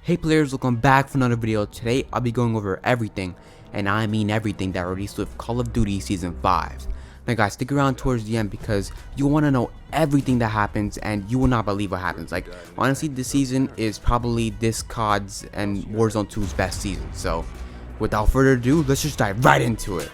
Hey players, welcome back for another video. Today I'll be going over everything, and I mean everything, that released with Call of Duty Season 5. Now guys, stick around towards the end because you want to know everything that happens and you will not believe what happens. Like, honestly, this season is probably this COD's and Warzone 2's best season. So without further ado, let's just dive right into it.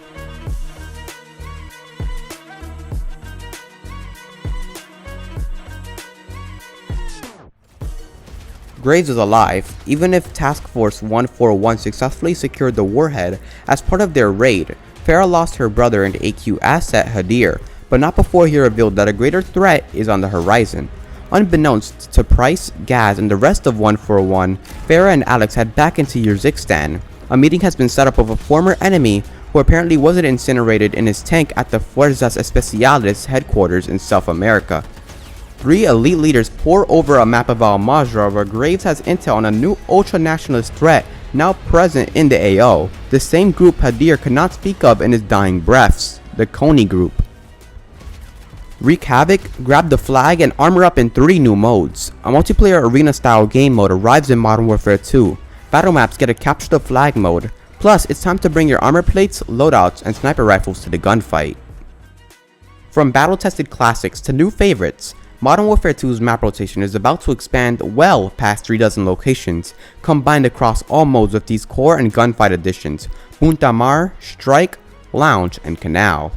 Graves is alive, even if Task Force 141 successfully secured the warhead as part of their raid. Farah lost her brother and AQ asset Hadir, but not before he revealed that a greater threat is on the horizon. Unbeknownst to Price, Gaz, and the rest of 141, Farah and Alex head back into Urzikstan. A meeting has been set up with a former enemy who apparently wasn't incinerated in his tank at the Fuerzas Especiales headquarters in South America. Three elite leaders pour over a map of Al-Mazrah where Graves has intel on a new ultra-nationalist threat now present in the AO, the same group Hadir could not speak of in his dying breaths, the Coney group. Wreak havoc, grab the flag, and armor up in 3 new modes. A multiplayer arena-style game mode arrives in Modern Warfare 2. Battle maps get a capture the flag mode, plus it's time to bring your armor plates, loadouts, and sniper rifles to the gunfight. From battle-tested classics to new favorites, Modern Warfare 2's map rotation is about to expand well past 3 dozen locations, combined across all modes with these core and gunfight additions: Punta Mar, Strike, Lounge, and Canal.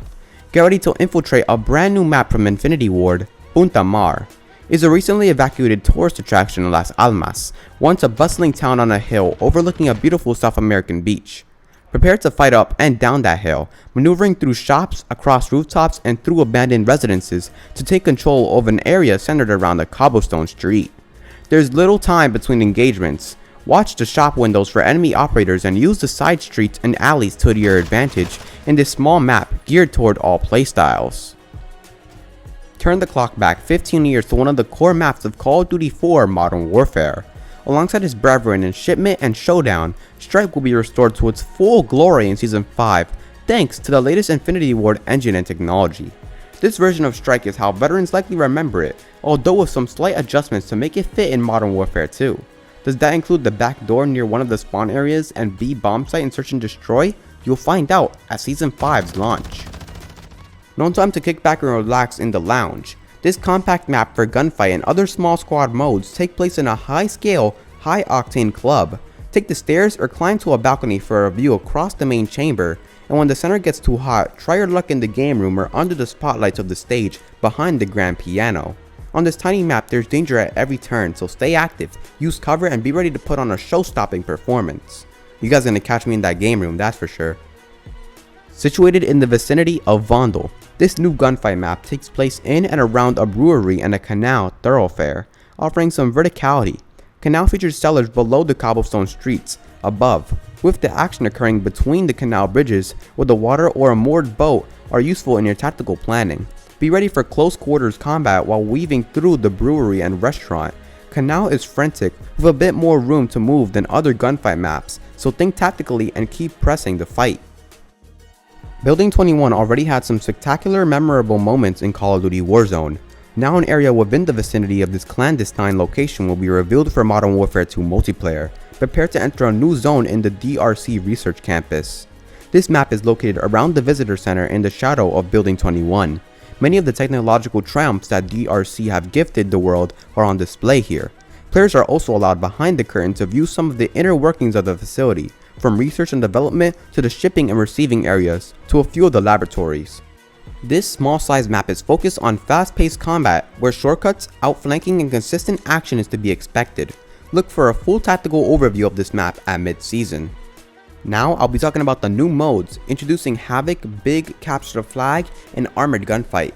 Get ready to infiltrate a brand new map from Infinity Ward. Punta Mar is a recently evacuated tourist attraction in Las Almas, once a bustling town on a hill overlooking a beautiful South American beach. Prepare to fight up and down that hill, maneuvering through shops, across rooftops, and through abandoned residences to take control of an area centered around a cobblestone street. There's little time between engagements. Watch the shop windows for enemy operators and use the side streets and alleys to your advantage in this small map geared toward all playstyles. Turn the clock back 15 years to one of the core maps of Call of Duty 4 Modern Warfare. Alongside his brethren in Shipment and Showdown, Strike will be restored to its full glory in Season 5 thanks to the latest Infinity Ward engine and technology. This version of Strike is how veterans likely remember it, although with some slight adjustments to make it fit in Modern Warfare 2. Does that include the back door near one of the spawn areas and B bomb site in Search and Destroy? You'll find out at Season 5's launch. No time to kick back and relax in the Lounge. This compact map for gunfight and other small squad modes take place in a high-scale, high-octane club. Take the stairs or climb to a balcony for a view across the main chamber, and when the center gets too hot, try your luck in the game room or under the spotlights of the stage behind the grand piano. On this tiny map, there's danger at every turn, so stay active, use cover, and be ready to put on a show-stopping performance. You guys are gonna catch me in that game room, that's for sure. Situated in the vicinity of Vondell, this new gunfight map takes place in and around a brewery and a canal thoroughfare, offering some verticality. Canal features cellars below the cobblestone streets above, with the action occurring between the canal bridges, where the water or a moored boat are useful in your tactical planning. Be ready for close quarters combat while weaving through the brewery and restaurant. Canal is frantic, with a bit more room to move than other gunfight maps, so think tactically and keep pressing the fight. Building 21 already had some spectacular memorable moments in Call of Duty Warzone. Now an area within the vicinity of this clandestine location will be revealed for Modern Warfare 2 multiplayer. Prepare to enter a new zone in the DRC Research Campus. This map is located around the Visitor Center in the shadow of Building 21. Many of the technological triumphs that DRC have gifted the world are on display here. Players are also allowed behind the curtain to view some of the inner workings of the facility, from research and development to the shipping and receiving areas to a few of the laboratories. This small size map is focused on fast-paced combat where shortcuts, outflanking, and consistent action is to be expected. Look for a full tactical overview of this map at mid-season. Now I'll be talking about the new modes, introducing Havoc, Big, Capture the Flag, and Armored Gunfight.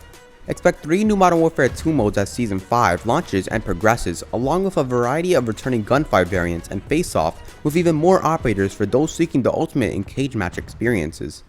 Expect 3 new Modern Warfare 2 modes as Season 5 launches and progresses, along with a variety of returning gunfight variants and face-off, with even more operators for those seeking the ultimate in cage match experiences.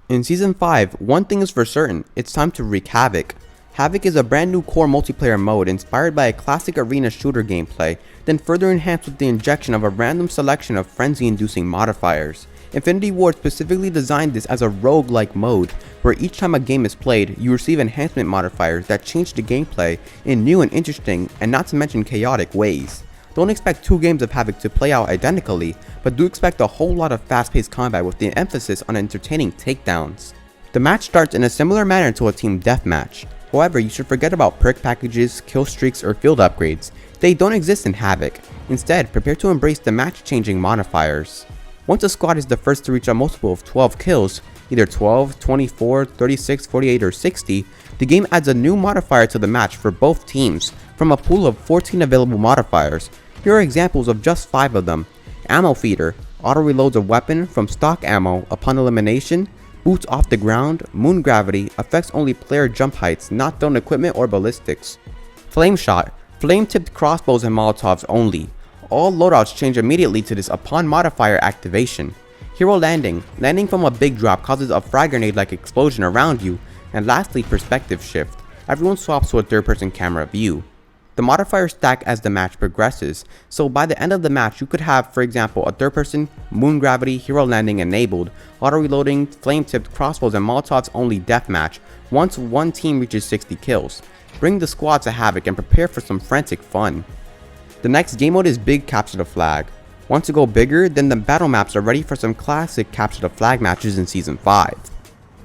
In Season 5, one thing is for certain, it's time to wreak havoc. Havoc is a brand new core multiplayer mode inspired by a classic arena shooter gameplay, then further enhanced with the injection of a random selection of frenzy-inducing modifiers. Infinity Ward specifically designed this as a rogue-like mode, where each time a game is played, you receive enhancement modifiers that change the gameplay in new and interesting, and not to mention chaotic ways. Don't expect two games of Havoc to play out identically, but do expect a whole lot of fast-paced combat with the emphasis on entertaining takedowns. The match starts in a similar manner to a team deathmatch. However, you should forget about perk packages, kill streaks, or field upgrades. They don't exist in Havoc. Instead, prepare to embrace the match-changing modifiers. Once a squad is the first to reach a multiple of 12 kills, either 12, 24, 36, 48, or 60, the game adds a new modifier to the match for both teams from a pool of 14 available modifiers. Here are examples of just 5 of them. Ammo Feeder, auto reloads a weapon from stock ammo upon elimination, boots off the ground, moon gravity, affects only player jump heights, not thrown equipment or ballistics. Flame Shot, flame tipped crossbows and molotovs only. All loadouts change immediately to this upon modifier activation. Hero Landing, landing from a big drop causes a frag grenade like explosion around you. And lastly, Perspective Shift, everyone swaps to a third person camera view. The modifiers stack as the match progresses, so by the end of the match you could have, for example, a third person, moon gravity, hero landing enabled, auto reloading, flame tipped crossbows and molotovs only deathmatch once one team reaches 60 kills. Bring the squad to Havoc and prepare for some frantic fun. The next game mode is Big Capture the Flag. Want to go bigger? Then the battle maps are ready for some classic Capture the Flag matches in Season 5.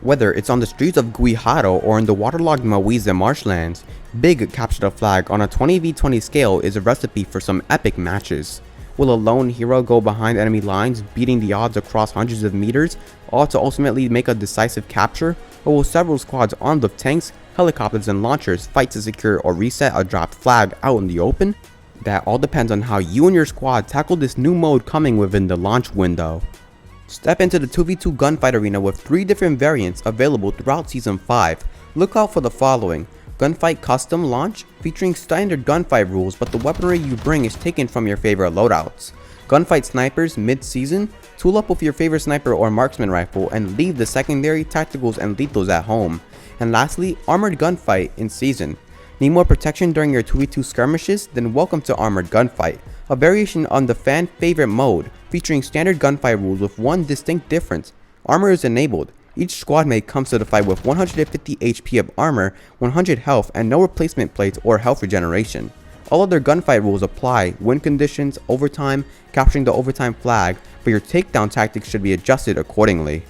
Whether it's on the streets of Guijaro or in the waterlogged Mawiza marshlands, Big Capture the Flag on a 20v20 scale is a recipe for some epic matches. Will a lone hero go behind enemy lines, beating the odds across hundreds of meters, all to ultimately make a decisive capture? Or will several squads armed with tanks, helicopters, and launchers fight to secure or reset a dropped flag out in the open? That all depends on how you and your squad tackle this new mode coming within the launch window. Step into the 2v2 gunfight arena with 3 different variants available throughout Season 5. Look out for the following: Gunfight Custom Launch, featuring standard gunfight rules but the weaponry you bring is taken from your favorite loadouts. Gunfight Snipers mid-season, tool up with your favorite sniper or marksman rifle and leave the secondary, tacticals, and lethals at home. And lastly, Armored Gunfight in season. Need more protection during your 2v2 skirmishes? Then welcome to Armored Gunfight, a variation on the fan favorite mode, featuring standard gunfight rules with one distinct difference: armor is enabled. Each squad mate comes to the fight with 150 HP of armor, 100 health, and no replacement plates or health regeneration. All other gunfight rules apply: win conditions, overtime, capturing the overtime flag, but your takedown tactics should be adjusted accordingly.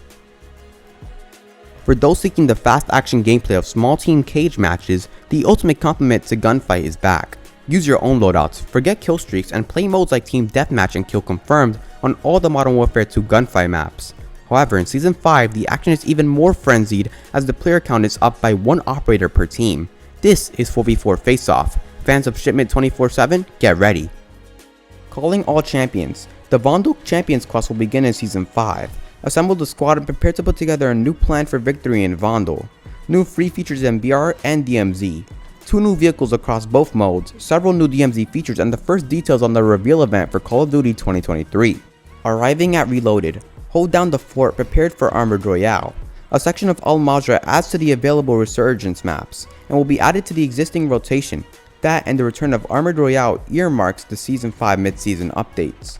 For those seeking the fast action gameplay of small team cage matches, the ultimate complement to Gunfight is back. Use your own loadouts, forget kill streaks, and play modes like Team Deathmatch and Kill Confirmed on all the Modern Warfare 2 gunfight maps. However, in Season 5, the action is even more frenzied as the player count is up by 1 operator per team. This is 4v4 face-off. Fans of Shipment 24/7, get ready. Calling all champions. The Vondell Champions quest will begin in Season 5. Assemble the squad and prepare to put together a new plan for victory in Vondell. New free features in BR and DMZ. 2 new vehicles across both modes, several new DMZ features, and the first details on the reveal event for Call of Duty 2023. Arriving at Reloaded. Hold down the fort prepared for Armored Royale. A section of Al Mazrah adds to the available Resurgence maps, and will be added to the existing rotation. That and the return of Armored Royale earmarks the Season 5 mid-season updates.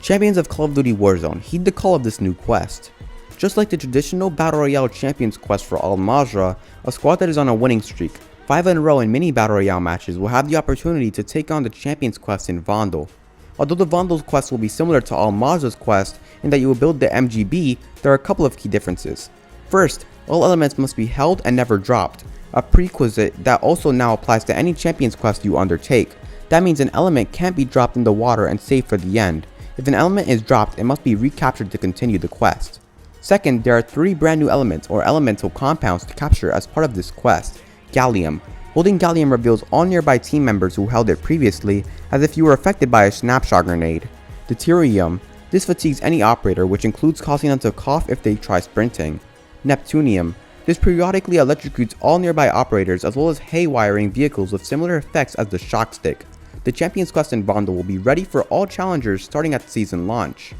Champions of Call of Duty Warzone, heed the call of this new quest. Just like the traditional Battle Royale Champions quest for Al Mazrah, a squad that is on a winning streak, 5 in a row in mini Battle Royale matches, will have the opportunity to take on the Champions quest in Vondell. Although the Vondell's quest will be similar to Al Mazrah's quest in that you will build the MGB, there are a couple of key differences. First, all elements must be held and never dropped, a prerequisite that also now applies to any Champions quest you undertake. That means an element can't be dropped in the water and saved for the end. If an element is dropped, it must be recaptured to continue the quest. Second, there are 3 brand new elements or elemental compounds to capture as part of this quest. Gallium. Holding Gallium reveals all nearby team members who held it previously, as if you were affected by a snapshot grenade. Deuterium. This fatigues any operator, which includes causing them to cough if they try sprinting. Neptunium. This periodically electrocutes all nearby operators as well as haywiring vehicles with similar effects as the shock stick. The Champions quest in Vondell will be ready for all challengers starting at the season launch.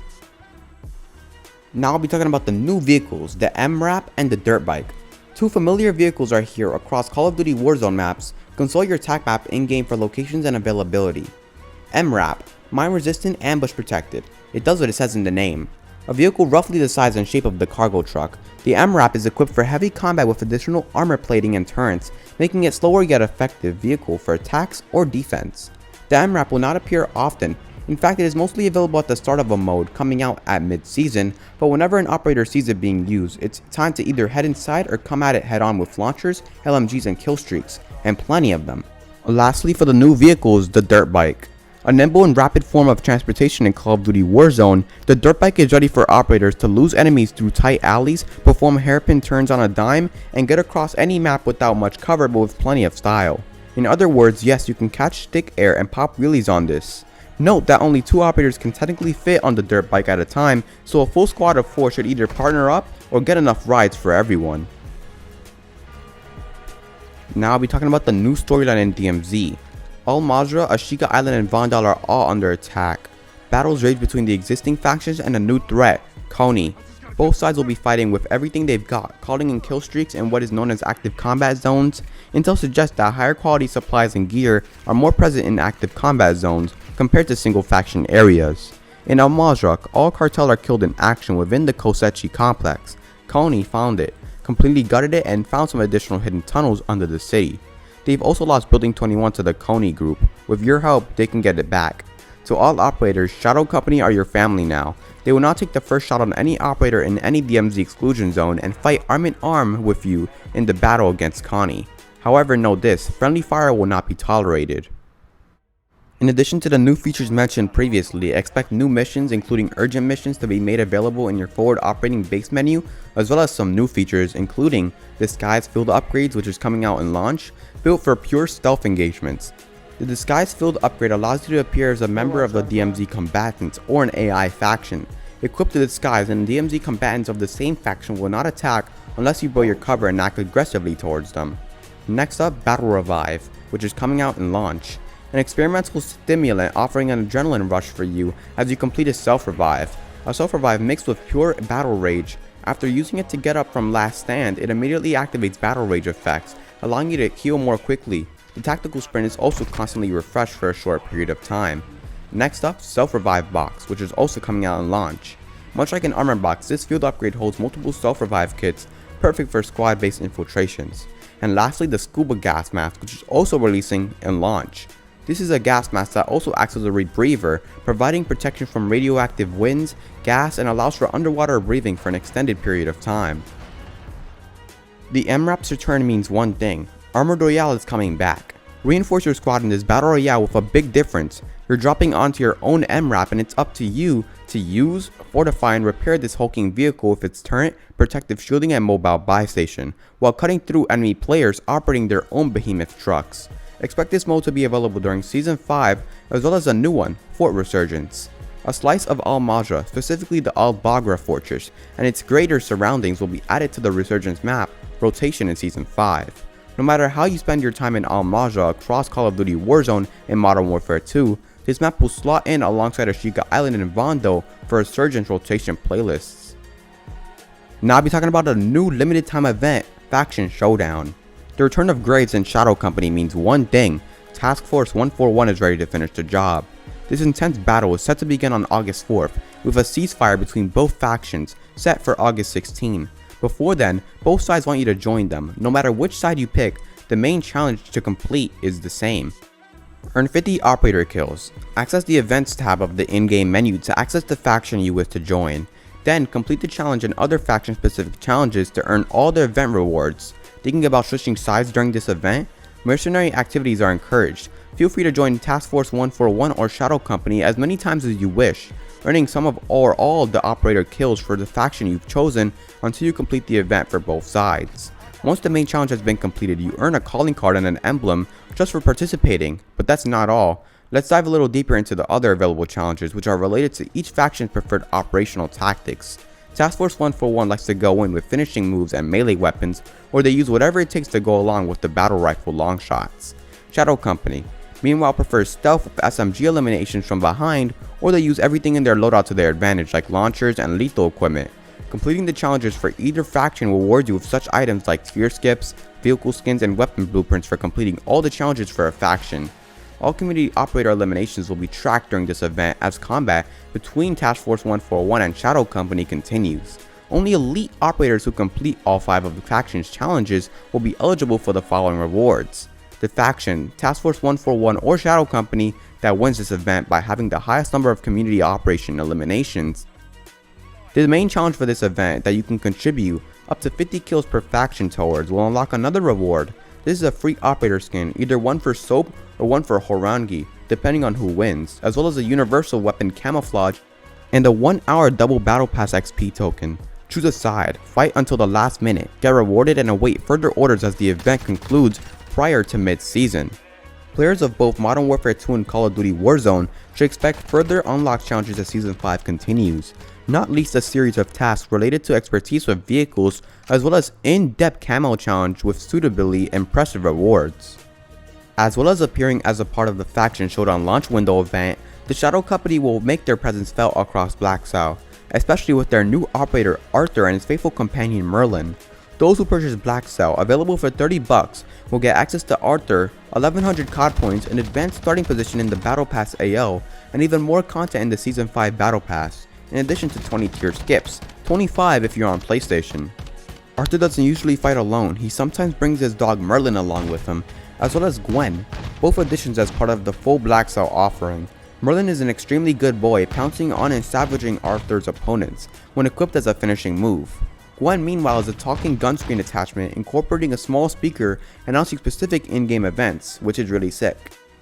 Now I'll be talking about the new vehicles, the MRAP and the Dirt Bike. 2 familiar vehicles are here across Call of Duty Warzone maps. Consult your attack map in-game for locations and availability. MRAP, mine resistant, ambush protected. It does what it says in the name. A vehicle roughly the size and shape of the cargo truck, the MRAP is equipped for heavy combat with additional armor plating and turrets, making it slower yet effective vehicle for attacks or defense. The MRAP will not appear often. In fact, it is mostly available at the start of a mode, coming out at mid-season, but whenever an operator sees it being used, it's time to either head inside or come at it head on with launchers, LMGs and kill streaks, and plenty of them. Lastly, for the new vehicles, the dirt bike. A nimble and rapid form of transportation in Call of Duty Warzone, the dirt bike is ready for operators to lose enemies through tight alleys, perform hairpin turns on a dime, and get across any map without much cover but with plenty of style. In other words, yes, you can catch stick air and pop wheelies on this. Note that only 2 operators can technically fit on the dirt bike at a time, so a full squad of 4 should either partner up or get enough rides for everyone. Now I'll be talking about the new storyline in DMZ. Al Mazrah, Ashika Island and Vondell are all under attack. Battles rage between the existing factions and a new threat, Kony. Both sides will be fighting with everything they've got, calling in kill streaks in what is known as active combat zones. Intel suggests that higher quality supplies and gear are more present in active combat zones compared to single faction areas. In Al Mazrah, all cartel are killed in action within the Kosechi complex. Kony found it, completely gutted it, and found some additional hidden tunnels under the city. They've also lost Building 21 to the Kony group. With your help, they can get it back. To all operators, Shadow Company are your family now. They will not take the first shot on any operator in any DMZ exclusion zone and fight arm in arm with you in the battle against Kony. However, know this, friendly fire will not be tolerated. In addition to the new features mentioned previously, expect new missions including urgent missions to be made available in your forward operating base menu, as well as some new features including Disguise Field upgrades, which is coming out in launch, built for pure stealth engagements. The Disguise Field upgrade allows you to appear as a member of the DMZ combatants or an AI faction. Equipped with Disguise, and DMZ combatants of the same faction will not attack unless you blow your cover and act aggressively towards them. Next up, Battle Revive, which is coming out in launch. An experimental stimulant offering an adrenaline rush for you as you complete a self-revive. A self-revive mixed with pure battle rage. After using it to get up from last stand, it immediately activates battle rage effects, allowing you to heal more quickly. The tactical sprint is also constantly refreshed for a short period of time. Next up, Self-Revive Box, which is also coming out in launch. Much like an armor box, this field upgrade holds multiple self-revive kits, perfect for squad-based infiltrations. And lastly, the Scuba Gas Mask, which is also releasing in launch. This is a gas mask that also acts as a rebreather, providing protection from radioactive winds, gas, and allows for underwater breathing for an extended period of time. The MRAP's return means one thing: Armored Royale is coming back. Reinforce your squad in this battle royale with a big difference. You're dropping onto your own MRAP and it's up to you to use, fortify, and repair this hulking vehicle with its turret, protective shielding, and mobile buy station, while cutting through enemy players operating their own behemoth trucks. Expect this mode to be available during Season 5, as well as a new one, Fort Resurgence. A slice of Al Mazrah, specifically the Al Bagra fortress, and its greater surroundings will be added to the Resurgence map rotation in Season 5. No matter how you spend your time in Al Mazrah across Call of Duty Warzone and Modern Warfare 2, this map will slot in alongside Ashika Island and Vondell for Resurgence rotation playlists. Now I'll be talking about a new limited time event, Faction Showdown. The return of Graves and Shadow Company means one thing: Task Force 141 is ready to finish the job. This intense battle is set to begin on August 4th, with a ceasefire between both factions set for August 16. Before then, both sides want you to join them. No matter which side you pick, the main challenge to complete is the same. Earn 50 operator kills. Access the events tab of the in-game menu to access the faction you wish to join. Then complete the challenge and other faction specific challenges to earn all the event rewards. Thinking about switching sides during this event? Mercenary activities are encouraged. Feel free to join Task Force 141 or Shadow Company as many times as you wish, earning some of or all the operator kills for the faction you've chosen until you complete the event for both sides. Once the main challenge has been completed, you earn a calling card and an emblem just for participating, but that's not all. Let's dive a little deeper into the other available challenges, which are related to each faction's preferred operational tactics. Task Force 141 likes to go in with finishing moves and melee weapons, or they use whatever it takes to go along with the battle rifle long shots. Shadow Company, meanwhile, prefers stealth with SMG eliminations from behind, or they use everything in their loadout to their advantage like launchers and lethal equipment. Completing the challenges for either faction will reward you with such items like sphere skips, vehicle skins, and weapon blueprints for completing all the challenges for a faction. All community operator eliminations will be tracked during this event as combat between Task Force 141 and Shadow Company continues. Only elite operators who complete all 5 of the faction's challenges will be eligible for the following rewards. The faction, Task Force 141 or Shadow Company that wins this event by having the highest number of community operation eliminations. The main challenge for this event that you can contribute up to 50 kills per faction towards will unlock another reward. This is a free operator skin, either one for Soap or one for Horangi, depending on who wins, as well as a universal weapon camouflage and a 1 hour double battle pass XP token. Choose a side, fight until the last minute, get rewarded and await further orders as the event concludes prior to mid-season. Players of both Modern Warfare 2 and Call of Duty Warzone should expect further unlock challenges as Season 5 continues, not least a series of tasks related to expertise with vehicles as well as in-depth camo challenge with suitably impressive rewards. As well as appearing as a part of the faction Showdown launch window event, the Shadow Company will make their presence felt across Blackcell, especially with their new operator Arthur and his faithful companion Merlin. Those who purchase Blackcell, available for $30, will get access to Arthur, 1100 COD points, an advanced starting position in the Battle Pass AL, and even more content in the Season 5 Battle Pass, in addition to 20 tier skips, 25 if you're on PlayStation. Arthur doesn't usually fight alone, he sometimes brings his dog Merlin along with him, as well as Gwen, both additions as part of the full Blackcell offering. Merlin is an extremely good boy, pouncing on and savaging Arthur's opponents, when equipped as a finishing move. Gwen meanwhile is a talking gun screen attachment incorporating a small speaker announcing specific in-game events, which is really sick.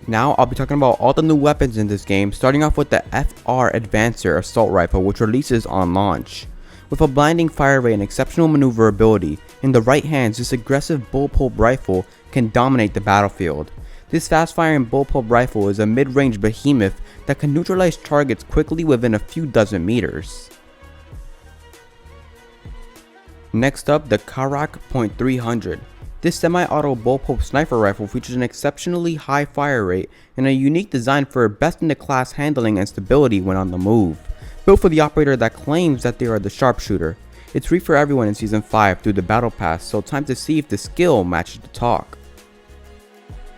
Now I'll be talking about all the new weapons in this game, starting off with the FR Advancer Assault Rifle, which releases on launch. With a blinding fire rate and exceptional maneuverability, in the right hands this aggressive bullpup rifle can dominate the battlefield. This fast-firing bullpup rifle is a mid-range behemoth that can neutralize targets quickly within a few dozen meters. Next up, the Karak .300. This semi-auto bullpup sniper rifle features an exceptionally high fire rate and a unique design for best-in-the-class handling and stability when on the move. Built for the operator that claims that they are the sharpshooter. It's free for everyone in Season 5 through the Battle Pass, so time to see if the skill matches the talk.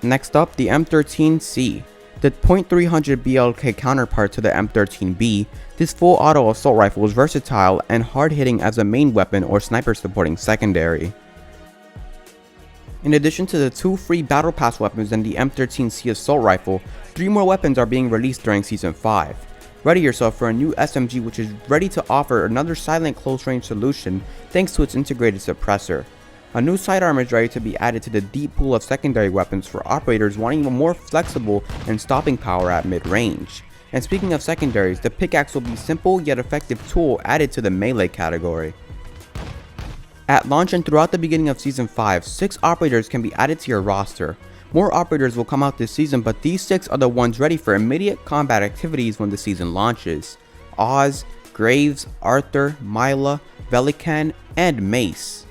Next up, the M13C. The .300 BLK counterpart to the M13B, this full auto assault rifle is versatile and hard hitting as a main weapon or sniper supporting secondary. In addition to the 2 free battle pass weapons and the M13C assault rifle, 3 more weapons are being released during Season 5. Ready yourself for a new SMG which is ready to offer another silent close range solution thanks to its integrated suppressor. A new sidearm is ready to be added to the deep pool of secondary weapons for operators wanting a more flexible and stopping power at mid-range. And speaking of secondaries, the pickaxe will be simple yet effective tool added to the melee category. At launch and throughout the beginning of Season 5, 6 operators can be added to your roster. More operators will come out this season, but these 6 are the ones ready for immediate combat activities when the season launches. Oz, Graves, Arthur, Myla, Velikan, and Mace.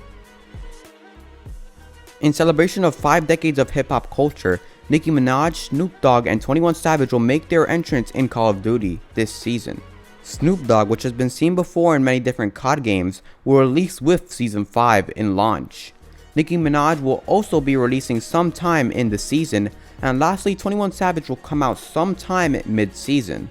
In celebration of 5 decades of hip-hop culture, Nicki Minaj, Snoop Dogg, and 21 Savage will make their entrance in Call of Duty this season. Snoop Dogg, which has been seen before in many different COD games, will release with Season 5 in launch. Nicki Minaj will also be releasing sometime in the season, and lastly 21 Savage will come out sometime mid-season.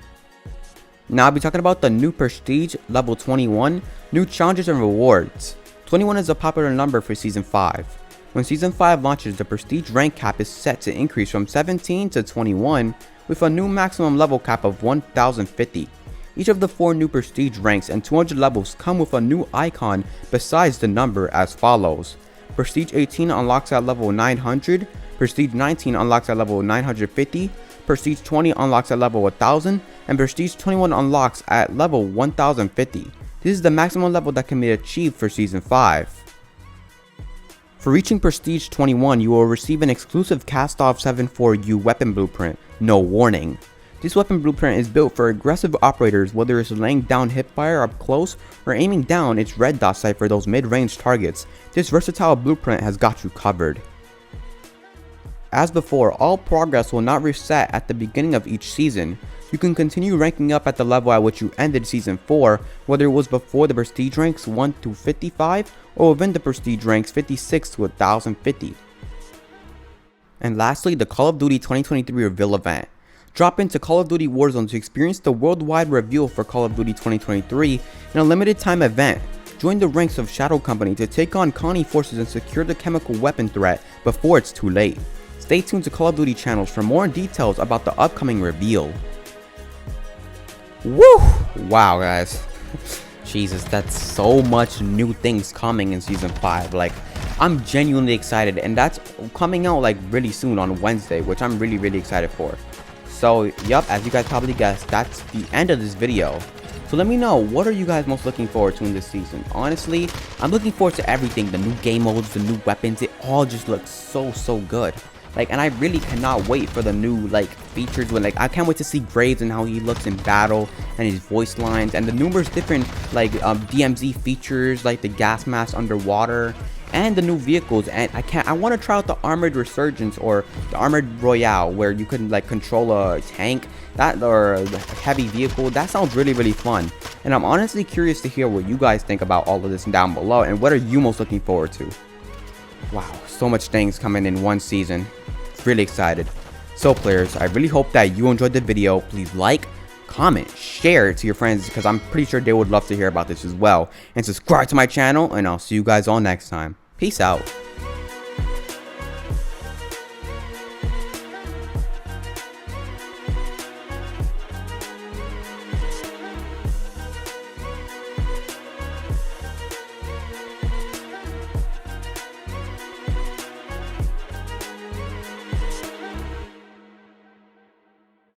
Now I'll be talking about the new Perstige, level 21, new challenges and rewards. 21 is a popular number for Season 5. When Season 5 launches, the Prestige rank cap is set to increase from 17 to 21 with a new maximum level cap of 1050. Each of the 4 new Prestige ranks and 200 levels come with a new icon besides the number as follows. Prestige 18 unlocks at level 900, Prestige 19 unlocks at level 950, Prestige 20 unlocks at level 1000, and Prestige 21 unlocks at level 1050. This is the maximum level that can be achieved for Season 5. For reaching Prestige 21, you will receive an exclusive Cast-Off 7.4U weapon blueprint, No Warning. This weapon blueprint is built for aggressive operators, whether it's laying down hipfire up close or aiming down its red dot sight for those mid-range targets. This versatile blueprint has got you covered. As before, all progress will not reset at the beginning of each season. You can continue ranking up at the level at which you ended Season 4, whether it was before the Prestige ranks 1 to 55 or within the Prestige ranks 56 to 1050. And lastly, the Call of Duty 2023 reveal event. Drop into Call of Duty Warzone to experience the worldwide reveal for Call of Duty 2023 in a limited time event. Join the ranks of Shadow Company to take on Connie forces and secure the chemical weapon threat before it's too late. Stay tuned to Call of Duty channels for more details about the upcoming reveal. Woo! Wow, guys. Jesus, that's so much new things coming in Season 5. Like, I'm genuinely excited, and that's coming out like really soon on Wednesday, which I'm really excited for. So, yup, as you guys probably guessed, that's the end of this video. So let me know, what are you guys most looking forward to in this season? Honestly, I'm looking forward to everything. The new game modes, the new weapons, it all just looks so good. Like, and I really cannot wait for the new like features. When like, I can't wait to see Graves and how he looks in battle and his voice lines and the numerous different like DMZ features, like the gas mask underwater and the new vehicles. And I want to try out the armored Resurgence or the armored Royale, where you can like control a tank or a heavy vehicle. That sounds really fun, and I'm honestly curious to hear what you guys think about all of this down below, and what are you most looking forward to. Wow, so much things coming in one season. Really excited. So players, I really hope that you enjoyed the video. Please like, comment, share it to your friends, because I'm pretty sure they would love to hear about this as well. And subscribe to my channel, and I'll see you guys all next time. Peace out.